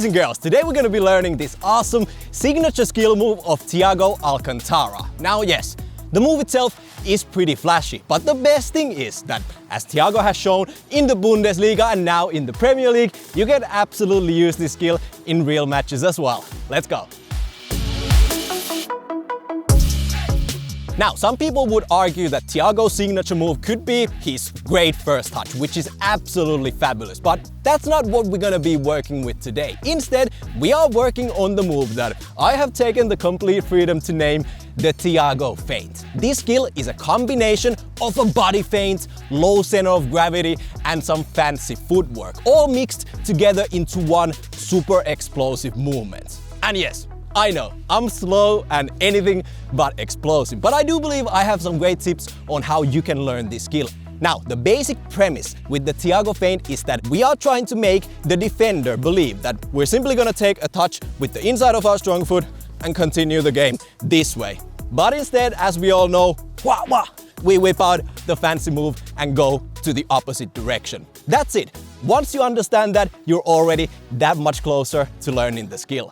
Boys and girls, today we're going to be learning this awesome signature skill move of Thiago Alcantara. Now yes, the move itself is pretty flashy, but the best thing is that, as Thiago has shown in the Bundesliga and now in the Premier League, you can absolutely use this skill in real matches as well. Let's go! Now, some people would argue that Thiago's signature move could be his great first touch, which is absolutely fabulous, but that's not what we're gonna be working with today. Instead, we are working on the move that I have taken the complete freedom to name the Thiago feint. This skill is a combination of a body feint, low center of gravity, and some fancy footwork, all mixed together into one super explosive movement. And yes, I know, I'm slow and anything but explosive, but I do believe I have some great tips on how you can learn this skill. Now, the basic premise with the Thiago feint is that we are trying to make the defender believe that we're simply gonna take a touch with the inside of our strong foot and continue the game this way. But instead, as we all know, we whip out the fancy move and go to the opposite direction. That's it. Once you understand that, you're already that much closer to learning the skill.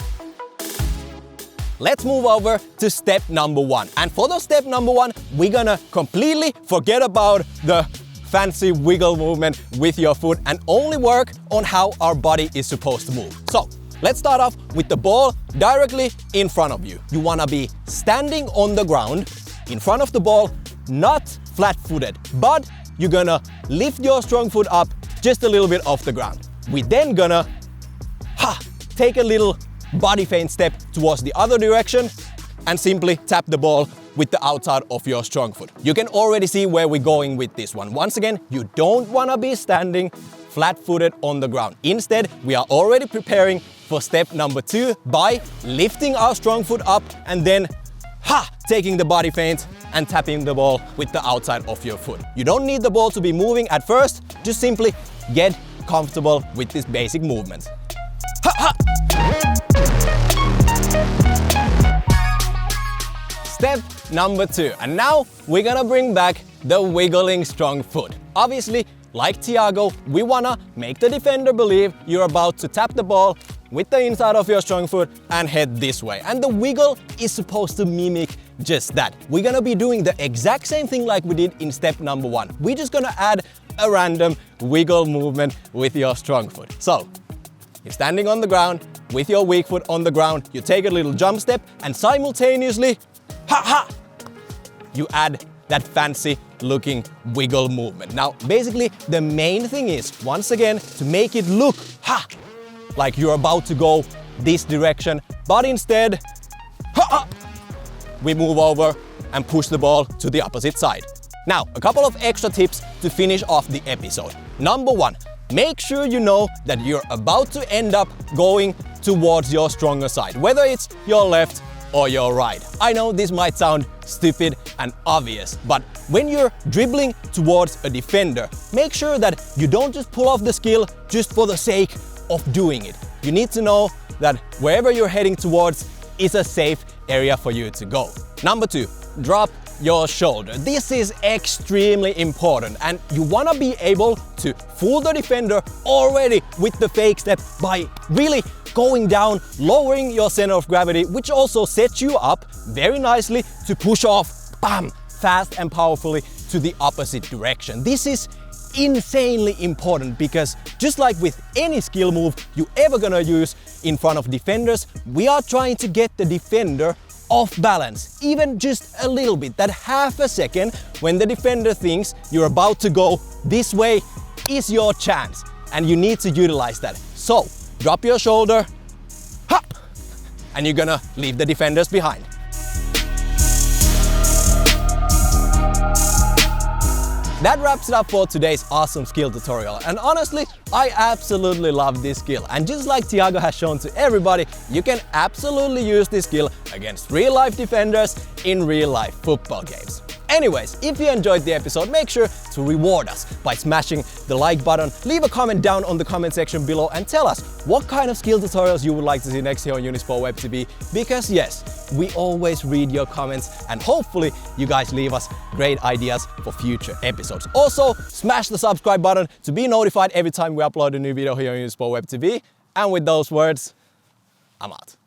Let's move over to step number one. And for the step number one, we're gonna completely forget about the fancy wiggle movement with your foot and only work on how our body is supposed to move. So let's start off with the ball directly in front of you. You wanna be standing on the ground in front of the ball, not flat-footed, but you're gonna lift your strong foot up just a little bit off the ground. We're then gonna take a little body feint step towards the other direction and simply tap the ball with the outside of your strong foot. You can already see where we're going with this one. Once again, you don't want to be standing flat-footed on the ground. Instead, we are already preparing for step number two by lifting our strong foot up and then taking the body feint and tapping the ball with the outside of your foot. You don't need the ball to be moving at first, just simply get comfortable with this basic movement. Step number two, and now we're gonna bring back the wiggling strong foot. Obviously, like Thiago, we wanna make the defender believe you're about to tap the ball with the inside of your strong foot and head this way. And the wiggle is supposed to mimic just that. We're gonna be doing the exact same thing like we did in step number one. We're just gonna add a random wiggle movement with your strong foot. So, you're standing on the ground with your weak foot on the ground, you take a little jump step and simultaneously you add that fancy looking wiggle movement. Now, basically, the main thing is, once again, to make it look like you're about to go this direction, but instead, we move over and push the ball to the opposite side. Now, a couple of extra tips to finish off the episode. Number one, make sure you know that you're about to end up going towards your stronger side, whether it's your left or your right. I know this might sound stupid and obvious, but when you're dribbling towards a defender, make sure that you don't just pull off the skill just for the sake of doing it. You need to know that wherever you're heading towards is a safe area for you to go. Number two, drop your shoulder. This is extremely important, and you wanna be able to fool the defender already with the fake step by really going down, lowering your center of gravity, which also sets you up very nicely to push off, fast and powerfully to the opposite direction. This is insanely important because just like with any skill move you ever gonna use in front of defenders, we are trying to get the defender off balance, even just a little bit. That half a second when the defender thinks you're about to go this way is your chance, and you need to utilize that. So, drop your shoulder, and you're gonna leave the defenders behind. That wraps it up for today's awesome skill tutorial, and honestly, I absolutely love this skill. And just like Thiago has shown to everybody, you can absolutely use this skill against real-life defenders in real-life football games. Anyways, if you enjoyed the episode, make sure to reward us by smashing the like button, leave a comment down on the comment section below and tell us what kind of skill tutorials you would like to see next here on Unisport Web TV, because yes, we always read your comments and hopefully you guys leave us great ideas for future episodes. Also, smash the subscribe button to be notified every time we upload a new video here on Unisport Web TV. And with those words, I'm out.